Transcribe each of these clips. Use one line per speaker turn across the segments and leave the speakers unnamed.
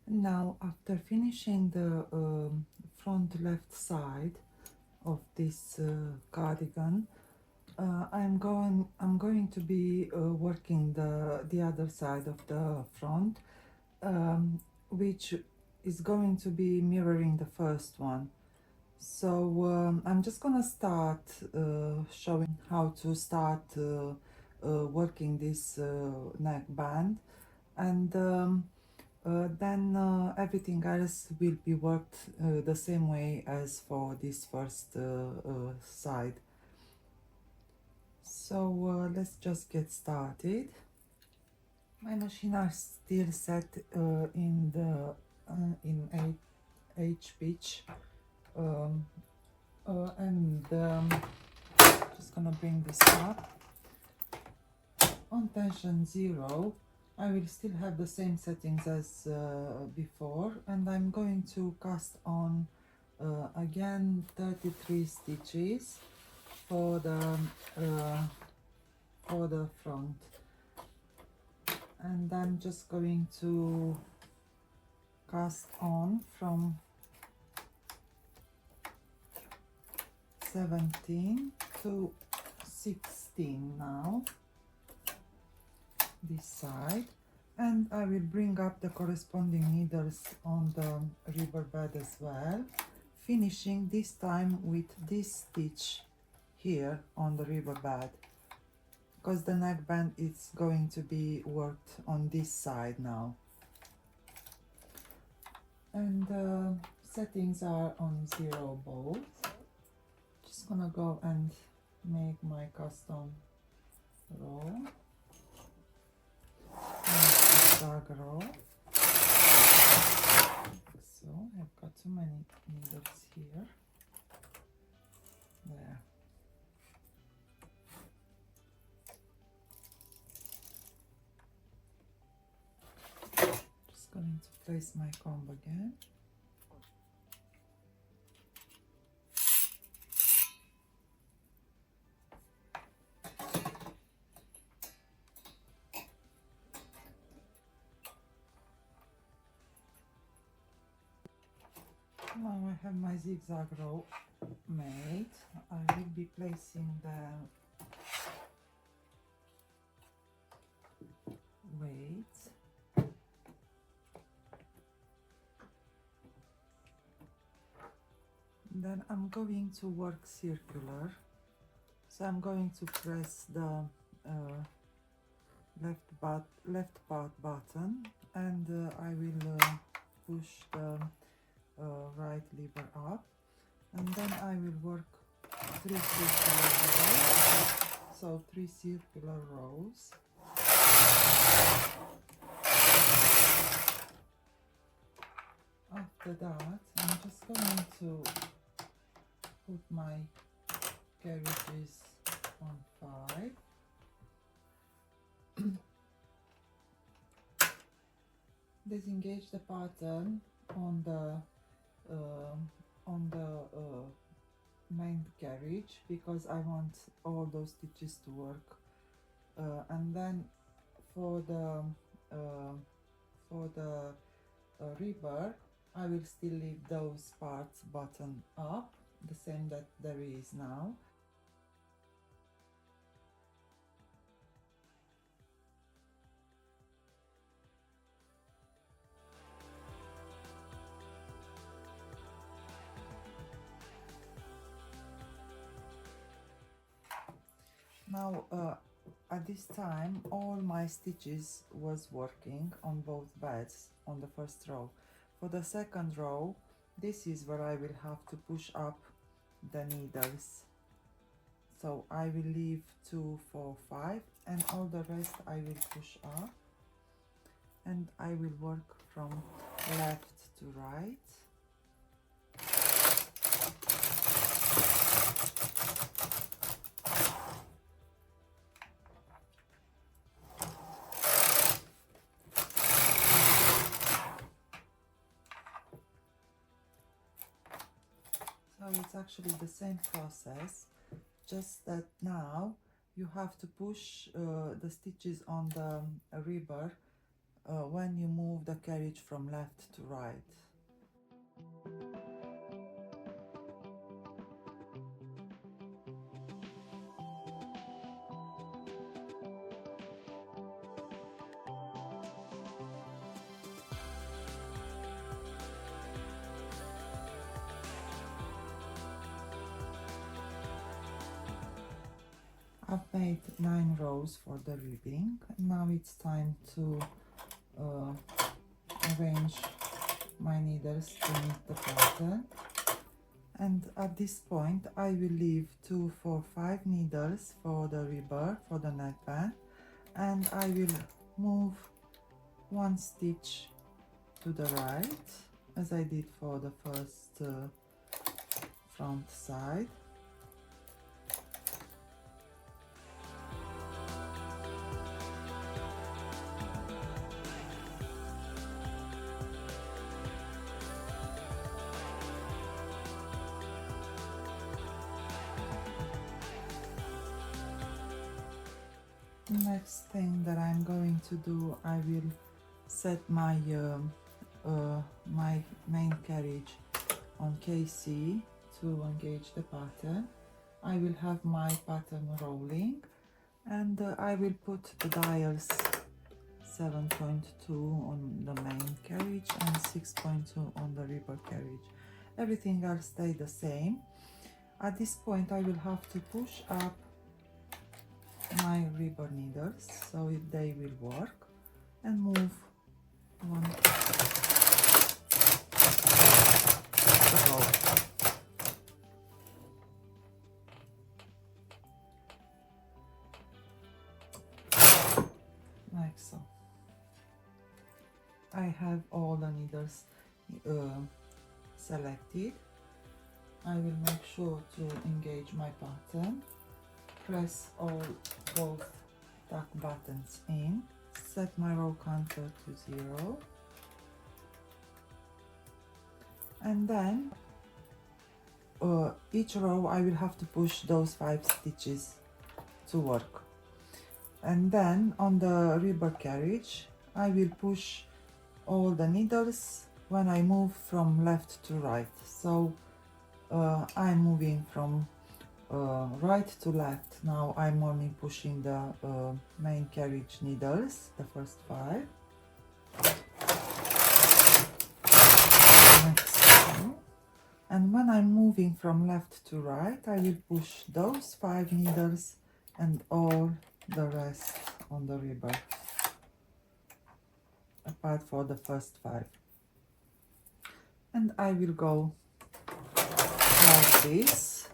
Now, after finishing the front left side of this cardigan, I'm going to be working the other side of the front, which is going to be mirroring the first one. So I'm just gonna start showing how to start working this neckband, and then everything else will be worked the same way as for this first side. So let's just get started. My machine are still set in H pitch, um, and just gonna bring this up on tension 0. I will still have the same settings as before, and I'm going to cast on again 33 stitches for the front, and I'm just going to cast on from 17 to 16 now, this side, and I will bring up the corresponding needles on the ribber bed as well, finishing this time with this stitch here on the ribber bed, because the neckband is going to be worked on this side now. And settings are on 0 both. Just gonna go and make my custom row, zigzag row. So I've got too many needles here. There. Just going to place my comb again. Now I have my zigzag row made. I will be placing the weights. Then I'm going to work circular. So I'm going to press the left part button, and I will push the right lever up, and then I will work 3 circular rows. So 3 circular rows. After that, I'm just going to put my carriages on 5. Disengage the pattern on the main carriage, because I want all those stitches to work, and then for the ribber, I will still leave those parts buttoned up, the same that there is now. Now at this time all my stitches was working on both beds on the first row. For the second row, this is where I will have to push up the needles. So I will leave 2, 4, 5, and all the rest I will push up, and I will work from left to right. So it's actually the same process, just that now you have to push the stitches on the ribber when you move the carriage from left to right. I've made 9 rows for the ribbing. Now it's time to arrange my needles to meet the pattern. And at this point I will leave 2, 4, 5 needles for the ribber, for the neckband, and I will move 1 stitch to the right, as I did for the first front side. Next thing that I'm going to do, I will set my my main carriage on KC to engage the pattern. I will have my pattern rolling, and I will put the dials 7.2 on the main carriage and 6.2 on the ribber carriage. Everything else stay the same. At this point I will have to push up my ribber needles so they will work, and move one row. Like so. I have all the needles selected. I will make sure to engage my pattern, press both tuck buttons in, set my row counter to 0, and then each row I will have to push those 5 stitches to work. And then on the ribber carriage I will push all the needles when I move from left to right. So I'm moving from right to left. Now I'm only pushing the main carriage needles, the first 5. And when I'm moving from left to right, I will push those 5 needles and all the rest on the ribber, apart for the first 5. And I will go like this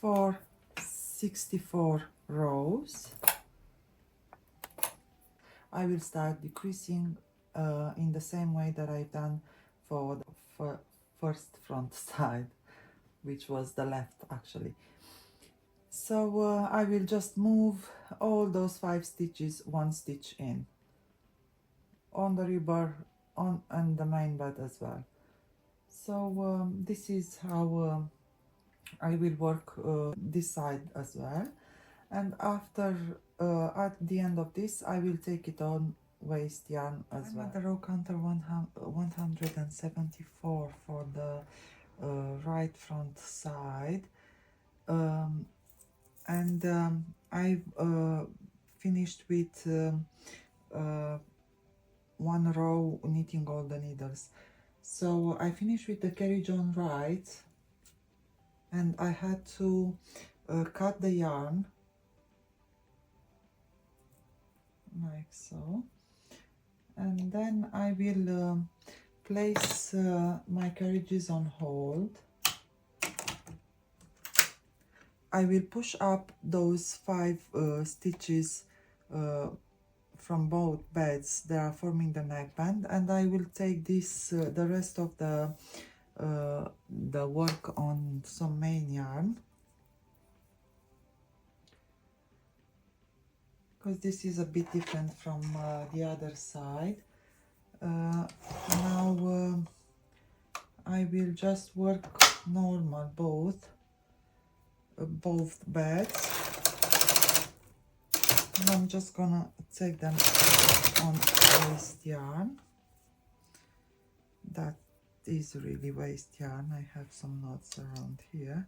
for 64 rows. I will start decreasing in the same way that I've done for the first front side, which was the left actually. So I will just move all those 5 stitches 1 stitch in on the ribber and the main bed as well. So this is how I will work this side as well. And after at the end of this I will take it on waste yarn as well. At the row counter 174 for the right front side, and I've finished with 1 row knitting all the needles. So I finished with the carriage on right, and I had to cut the yarn like so, and then I will place my carriages on hold. I will push up those 5 stitches from both beds that are forming the neckband, and I will take this the rest of the work on some main yarn, because this is a bit different from the other side. Now I will just work normal both beds. And I'm just gonna take them on waste yarn. That is really waste yarn. I have some knots around here.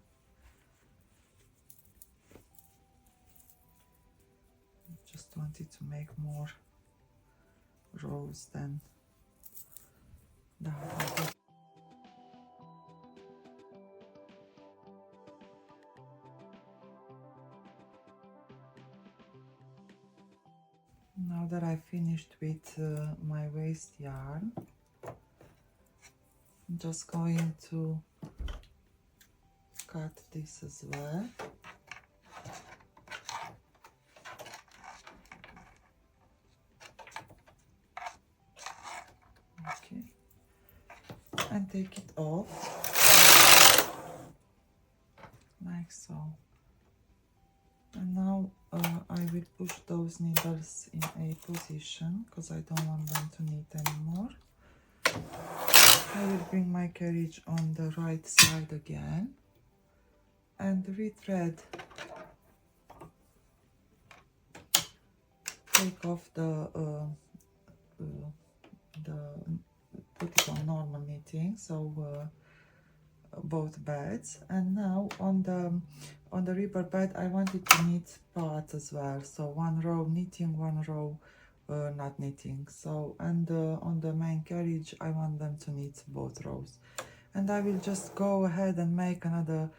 Just wanted to make more rows than that. Now that I finished with my waste yarn, I'm just going to cut this as well. Okay, and take it off like so. And now I will push those needles in a position because I don't want them to knit anymore. I will bring my carriage on the right side again and rethread. Take off the put it on normal knitting, so both beds. And now on the Ribber bed I wanted to knit parts as well, so one row knitting, one row not knitting. So and on the main carriage I want them to knit both rows, and I will just go ahead and make another,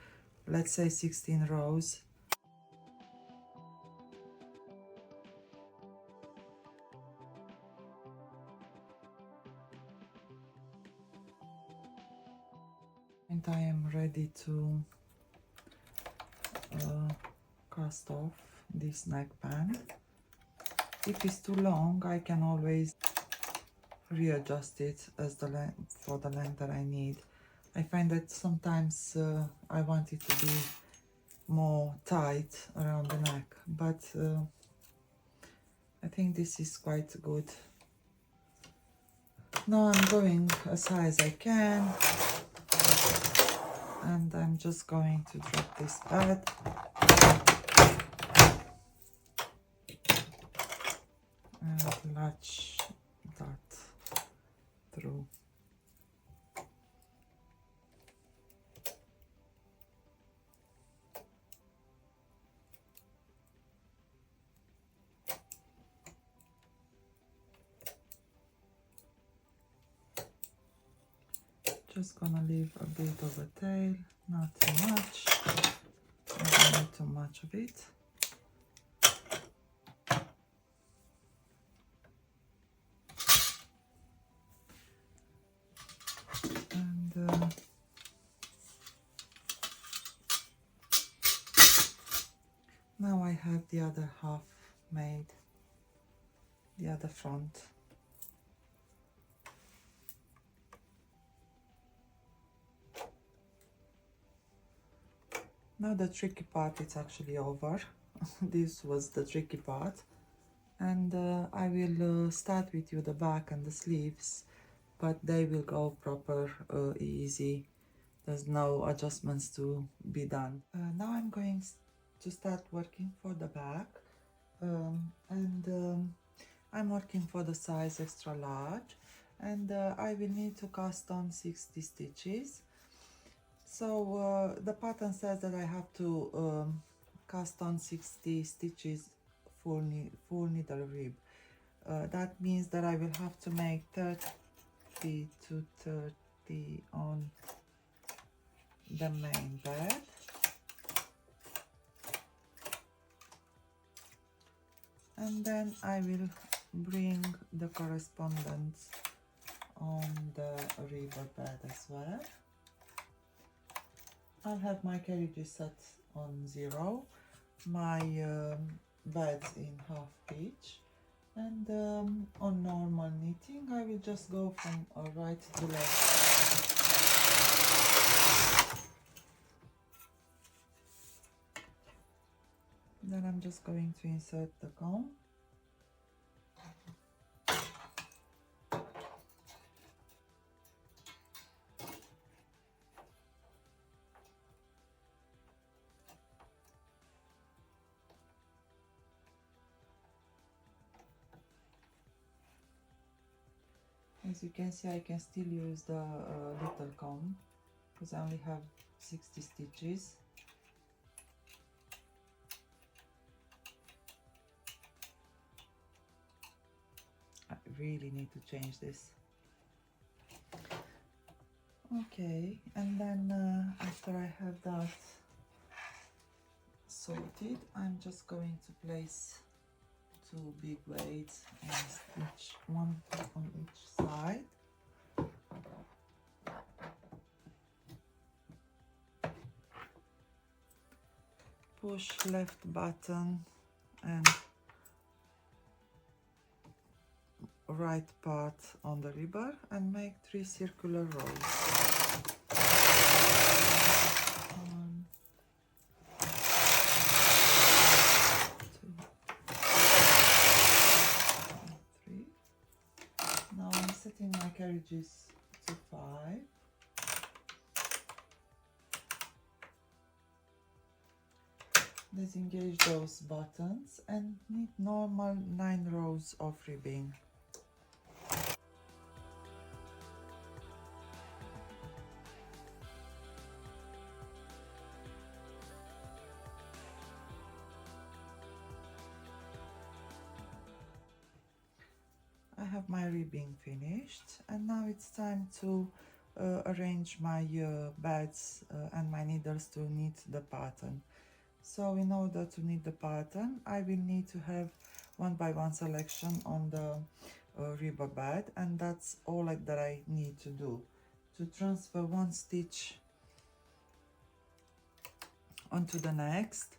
let's say 16 rows. And I am ready to cast off this neckband. If it's too long, I can always readjust it as for the length that I need. I find that sometimes I want it to be more tight around the neck, but I think this is quite good. Now I'm going as high as I can, and I'm just going to drop this pad and latch that through. Just gonna leave a bit of a tail, not too much. I don't need too much of it. And now I have the other half made, the other front. Now the tricky part is actually over. This was the tricky part, and I will start with you the back and the sleeves, but they will go proper easy. There's no adjustments to be done. Now I'm going to start working for the back, and I'm working for the size extra large, and I will need to cast on 60 stitches. So the pattern says that I have to cast on 60 stitches full needle rib. That means that I will have to make 30 to 30 on the main bed, and then I will bring the correspondence on the Ribber bed as well. I'll have my carriages set on 0, my beds in half pitch, and on normal knitting I will just go from right to left. Then I'm just going to insert the comb. As you can see, I can still use the little comb because I only have 60 stitches. I really need to change this. Okay, and then after I have that sorted, I'm just going to place 2 big weights and stitch one on each side. Push left button and right part on the ribber and make 3 circular rows. 1, 2, 3. Now I'm setting my carriages to 5. Disengage those buttons and knit normal 9 rows of ribbing. I have my ribbing finished, and now it's time to arrange my bads and my needles to knit the pattern. So in order to knit the pattern, I will need to have 1 by 1 selection on the ribber bed, and that's all that I need to do, to transfer 1 stitch onto the next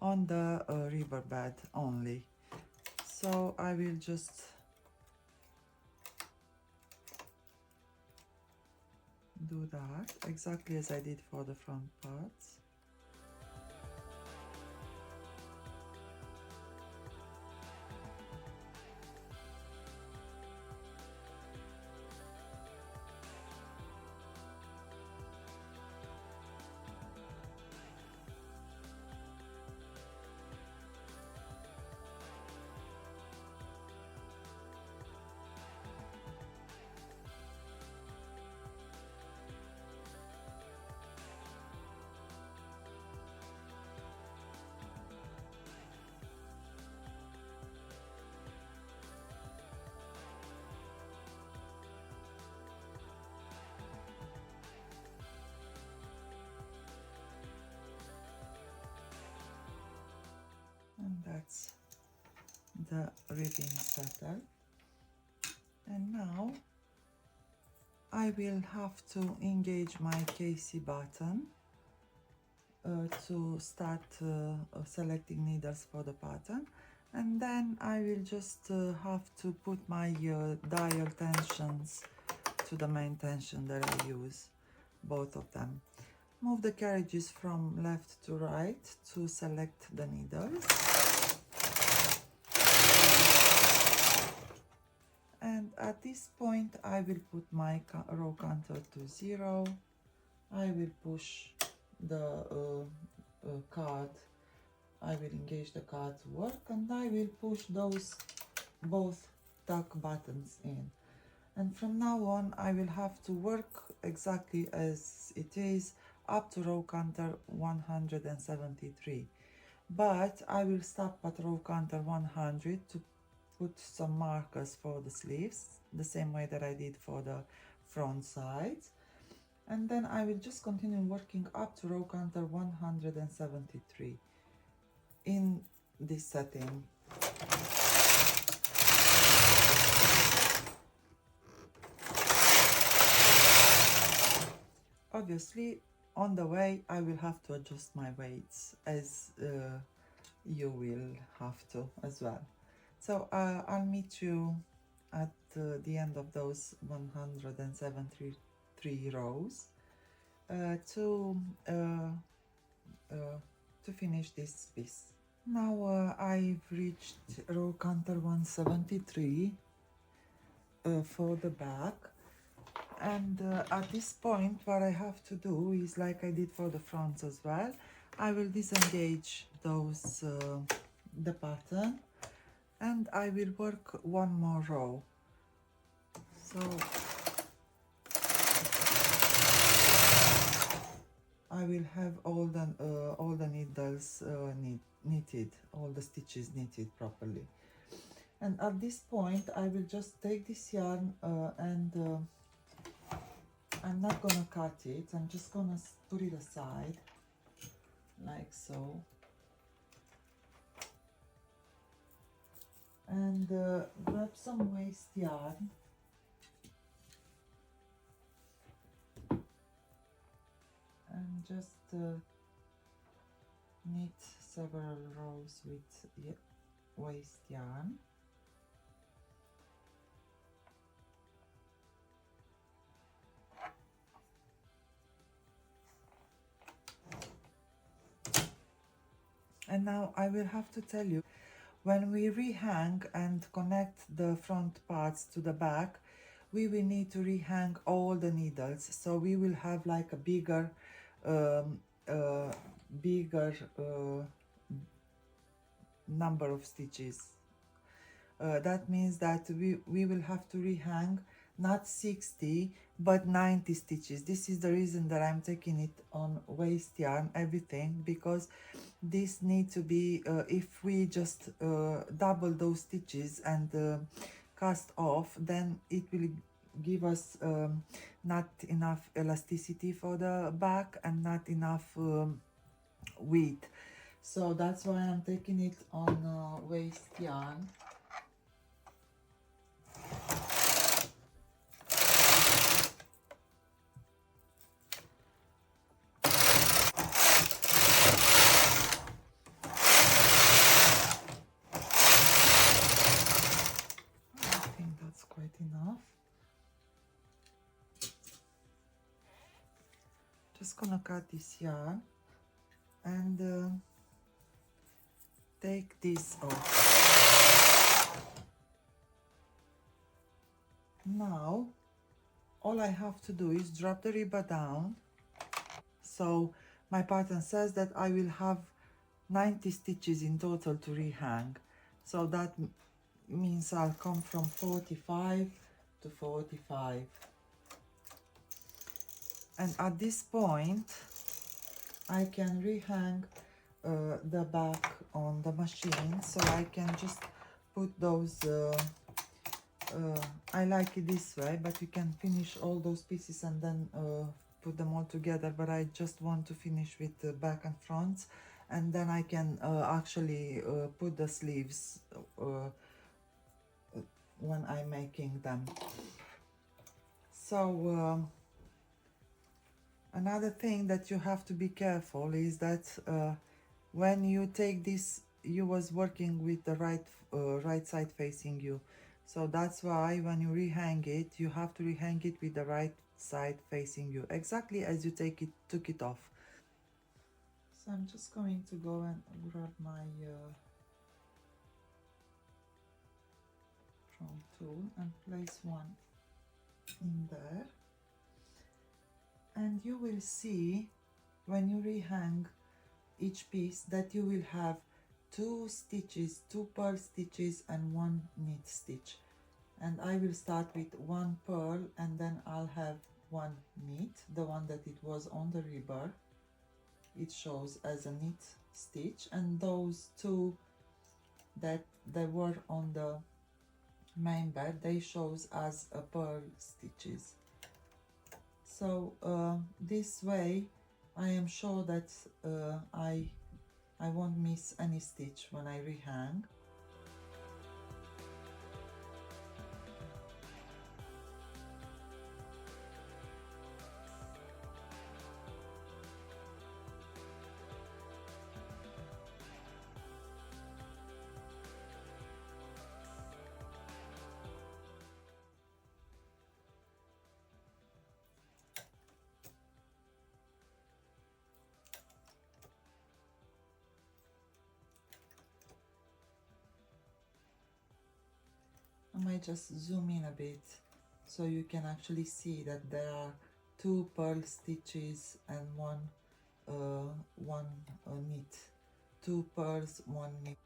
on the ribber bed only. So I will just do that exactly as I did for the front parts. And that's the ribbing settled. And now I will have to engage my Casey button to start selecting needles for the pattern, and then I will just have to put my dial tensions to the main tension that I use, both of them. Move the carriages from left to right to select the needles. And at this point I will put my row counter to 0. I will push the card, I will engage the card to work, and I will push those both tuck buttons in. And from now on I will have to work exactly as it is up to row counter 173. But I will stop at row counter 100 to put some markers for the sleeves, the same way that I did for the front sides. And then I will just continue working up to row counter 173 in this setting. Obviously, on the way I will have to adjust my weights, as you will have to as well. So I'll meet you at the end of those 173 rows to finish this piece. Now I've reached row counter 173 for the back, and at this point what I have to do is, like I did for the fronts as well, I will disengage those the pattern, and I will work 1 more row. So So I will have all the needles knitted, all the stitches knitted properly. And at this point I will just take this yarn and I'm not gonna cut it, I'm just gonna put it aside like so. And grab some waste yarn and just knit several rows with waste yarn. And now I will have to tell you, when we rehang and connect the front parts to the back, we will need to rehang all the needles, so we will have like a bigger um, uh, bigger number of stitches. That means that we will have to rehang not 60 but 90 stitches. This is the reason that I'm taking it on waste yarn, everything, because this needs to be, if we just double those stitches and cast off, then it will give us not enough elasticity for the back and not enough width. So that's why I'm taking it on waste yarn. I think that's quite enough. Just gonna cut this yarn and take this off. Now all I have to do is drop the ribber down. So my pattern says that I will have 90 stitches in total to rehang, so that means I'll come from 45 to 45. And at this point I can rehang the back on the machine, so I can just put those I like it this way, but you can finish all those pieces and then put them all together, but I just want to finish with the back and fronts, and then I can actually put the sleeves when I'm making them. So another thing that you have to be careful is that when you take this, you was working with the right side facing you, so that's why when you rehang it, you have to rehang it with the right side facing you, exactly as you took it off. So I'm just going to go and grab my front tool and place one in there, and you will see when you rehang each piece that you will have 2 stitches, 2 purl stitches and 1 knit stitch. And I will start with 1 purl and then I'll have 1 knit, the one that it was on the ribber. It shows as a knit stitch, and those 2 that they were on the main bed, they shows as a purl stitches. So this way I am sure that I won't miss any stitch when I rehang. I might just zoom in a bit so you can actually see that there are 2 purl stitches and one knit. 2 purls, 1 knit.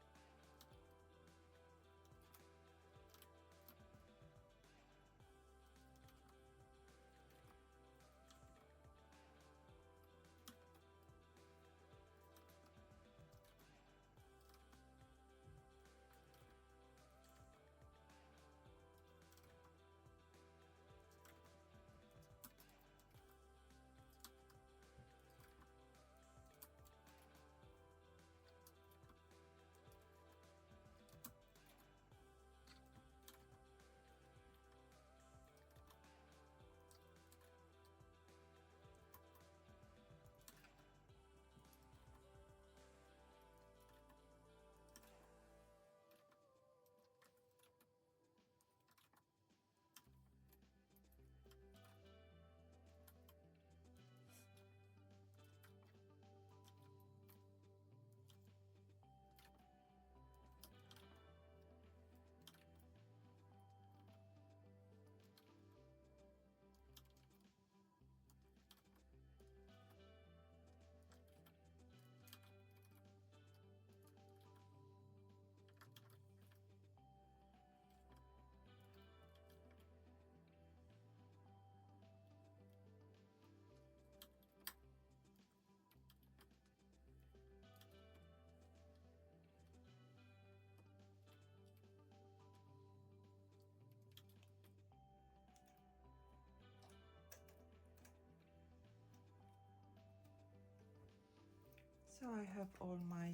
So I have all my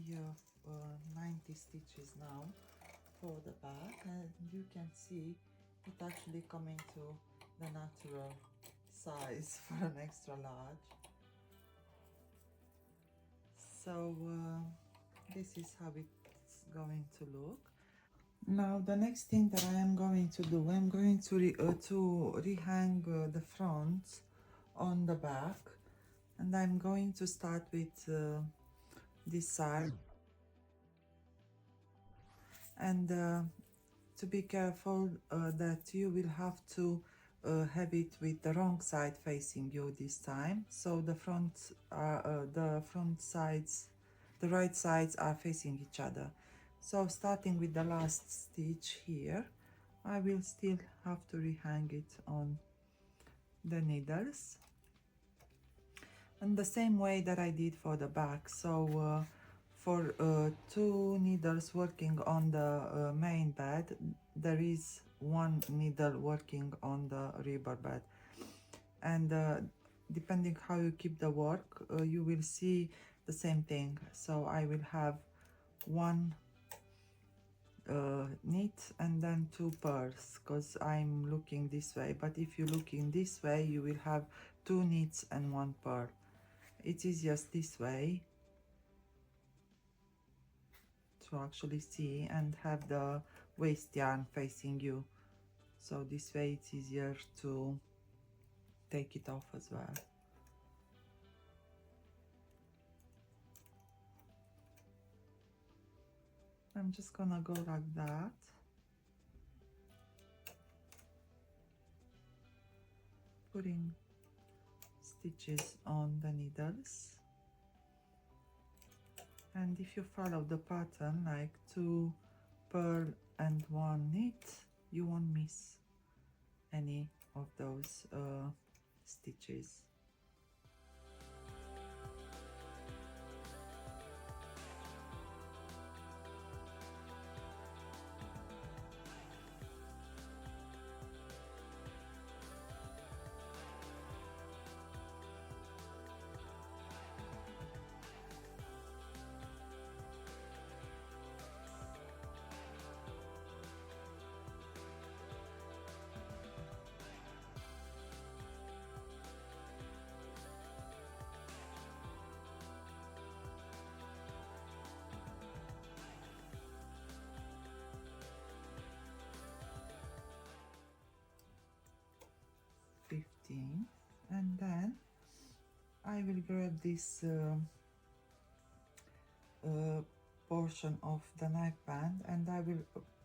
90 stitches now for the back, and you can see it actually coming to the natural size for an extra large. So this is how it's going to look. Now the next thing that I am going to do, I'm going to rehang the front on the back, and I'm going to start with this side, and to be careful that you will have to have it with the wrong side facing you this time. So the front sides, the right sides are facing each other. So starting with the last stitch here, I will still have to rehang it on the needles, and the same way that I did for the back. So for 2 needles working on the main bed, there is 1 needle working on the ribber bed, and depending how you keep the work, you will see the same thing. So I will have 1 knit and then 2 purls, because I'm looking this way, but if you look in this way, you will have 2 knits and 1 purl. It's easiest this way to actually see and have the waste yarn facing you, so this way it's easier to take it off as well. I'm just gonna go like that, putting stitches on the needles, and if you follow the pattern like 2 purl and 1 knit, you won't miss any of those stitches. And then I will grab this portion of the neckband, and I will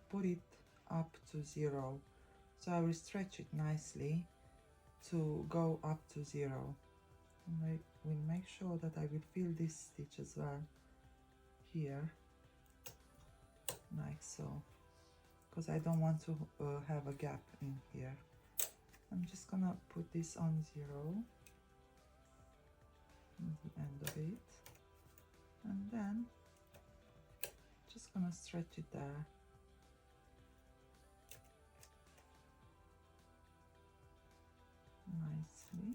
put it up to 0. So I will stretch it nicely to go up to 0. And I will make sure that I will fill this stitch as well here, like so, because I don't want to have a gap in here. I'm just gonna put this on 0 at the end of it, and then just gonna stretch it there. Nicely.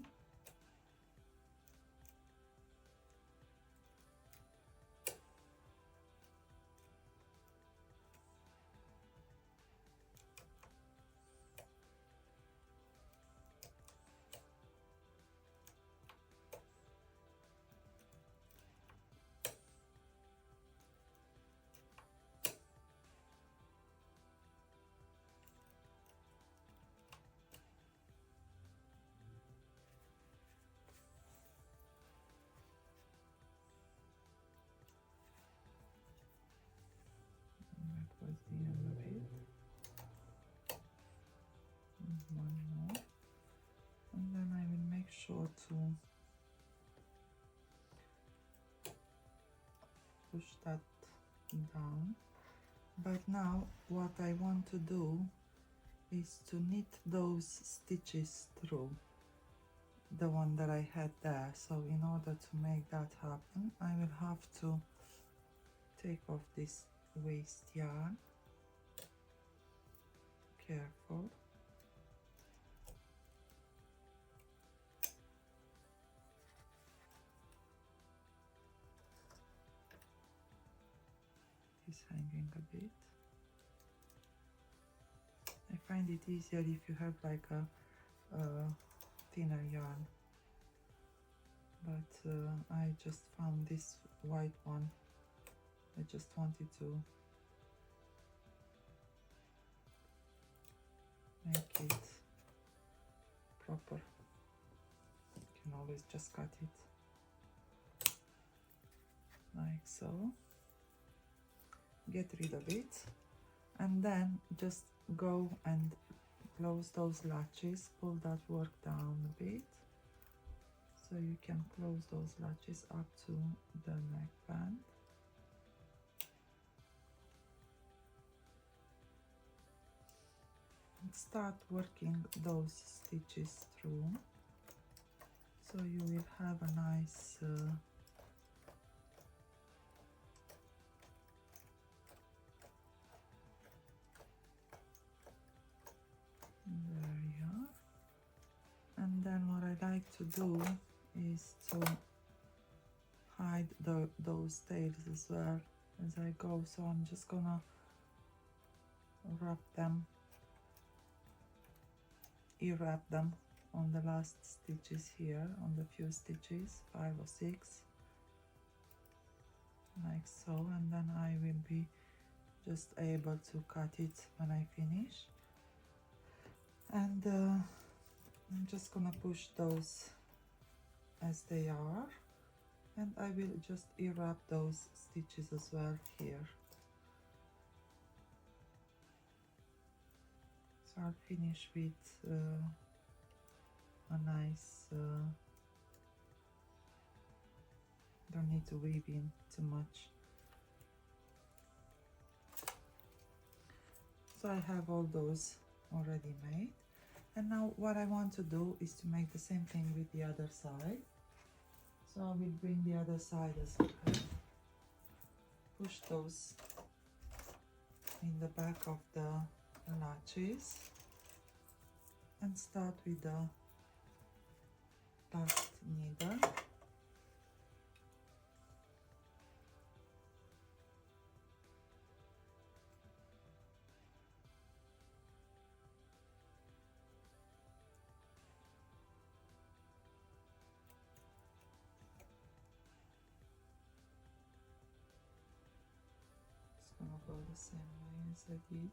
That was the end of it. And 1 more, and then I will make sure to push that down. But now what I want to do is to knit those stitches through the one that I had there. So in order to make that happen, I will have to take off this waste yarn. Careful. is hanging a bit. I find it easier if you have like a thinner yarn, but I just found this white one. I just wanted to make it proper. You can always just cut it like so. Get rid of it, and then just go and close those latches. Pull that work down a bit so you can close those latches up to the neckband. And start working those stitches through, so you will have a nice there you are. And then what I like to do is to hide those tails as well as I go. So I'm just gonna wrap them, wrap them on the last stitches here, on the few stitches, 5 or 6, like so, and then I will be just able to cut it when I finish. And I'm just gonna push those as they are, and I will just wrap those stitches as well here. So I'll finish with a nice, don't need to weave in too much. So I have all those already made. And now what I want to do is to make the same thing with the other side. So I will bring the other side as well. Push those in the back of the latches and start with the last needle. Just gonna go the same way as I did.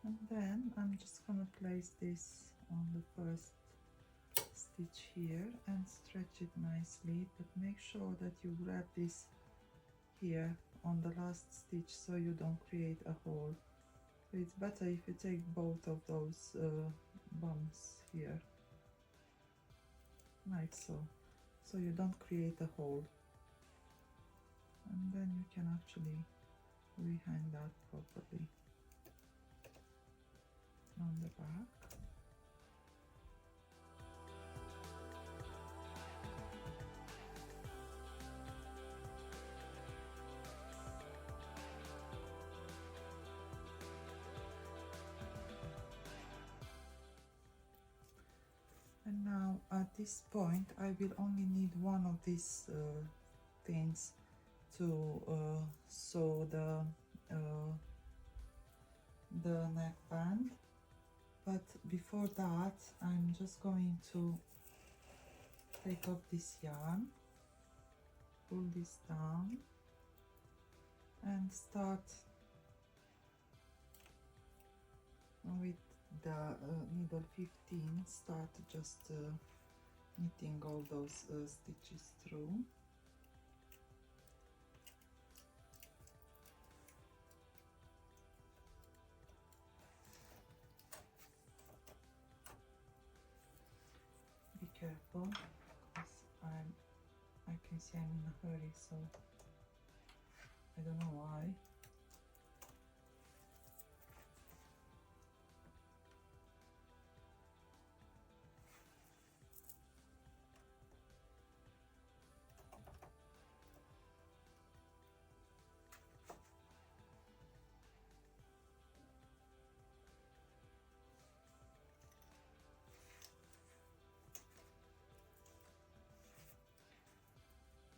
And then I'm just gonna place this on the first stitch here and stretch it nicely, but make sure that you grab this here on the last stitch so you don't create a hole. So it's better if you take both of those bumps here, like so, so you don't create a hole, and then you can actually rehang that properly on the back. And now at this point I will only need one of these things to sew the the neckband, but before that I'm just going to take off this yarn, pull this down and start with the needle 15, start just knitting all those stitches through. Be careful, because I can see I'm in a hurry, so I don't know why.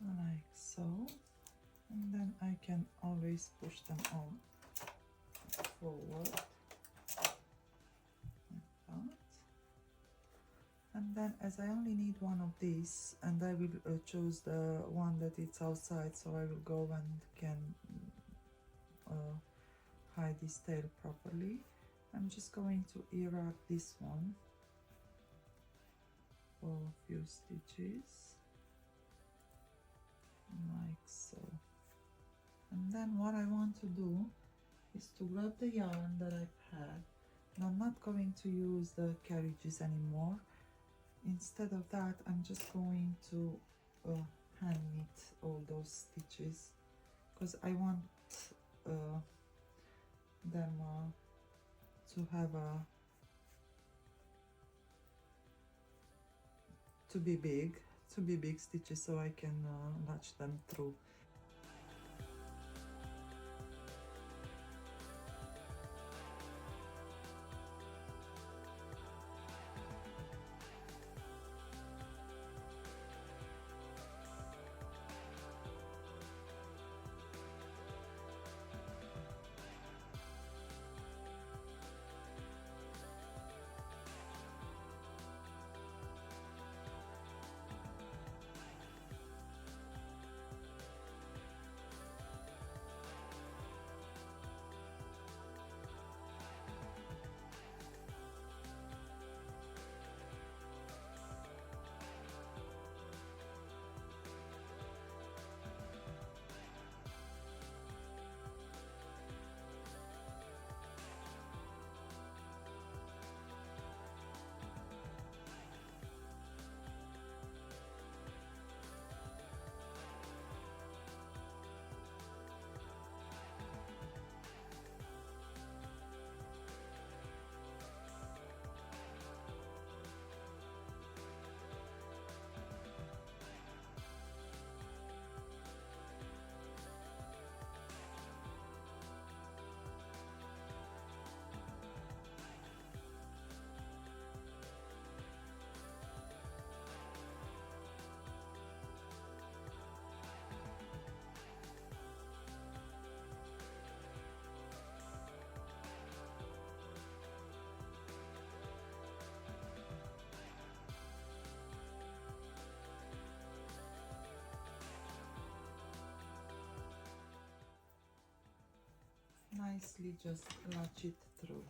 Like so, and then I can always push them all forward like that. And then, as I only need one of these, and I will choose the one that it's outside, so I will go and can hide this tail properly. I'm just going to ear wrap this one for a few stitches like so. And then what I want to do is to grab the yarn that I've had, and I'm not going to use the carriages anymore. Instead of that, I'm just going to hand knit all those stitches, because I want them to have to be big stitches, so I can latch them through. Nicely just latch it through.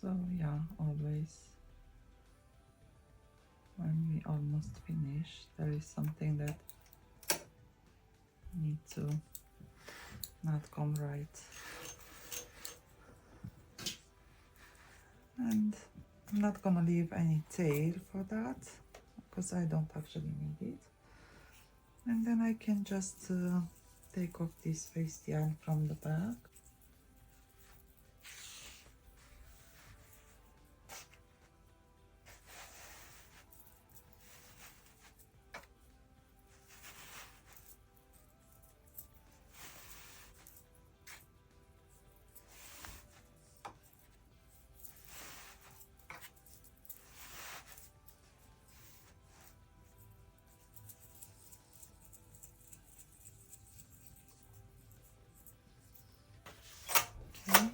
So yeah, always when we almost finish, there is something that need to not come right. And I'm not gonna leave any tail for that because I don't actually need it. And then I can just take off this fastial from the back. Okay,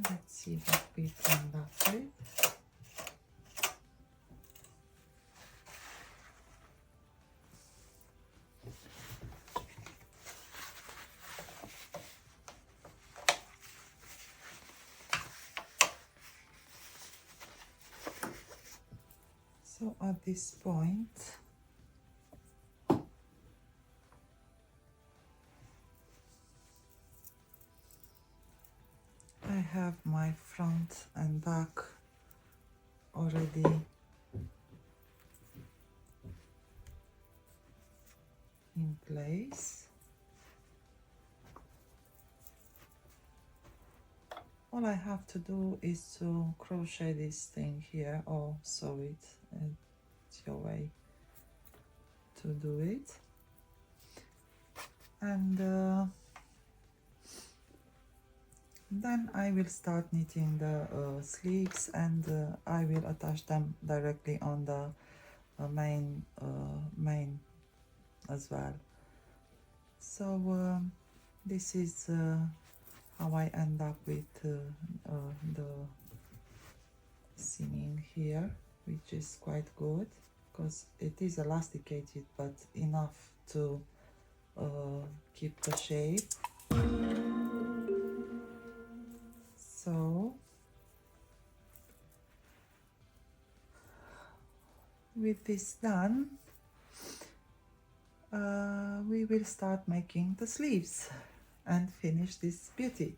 let's see what we can that way. So at this point, I have my front and back already in place. All I have to do is to crochet this thing here or sew it. It's your way to do it. And then I will start knitting the sleeves, and I will attach them directly on the main as well. So this is how I end up with the seaming here, which is quite good because it is elasticated but enough to keep the shape. So with this done, we will start making the sleeves and finish this beauty.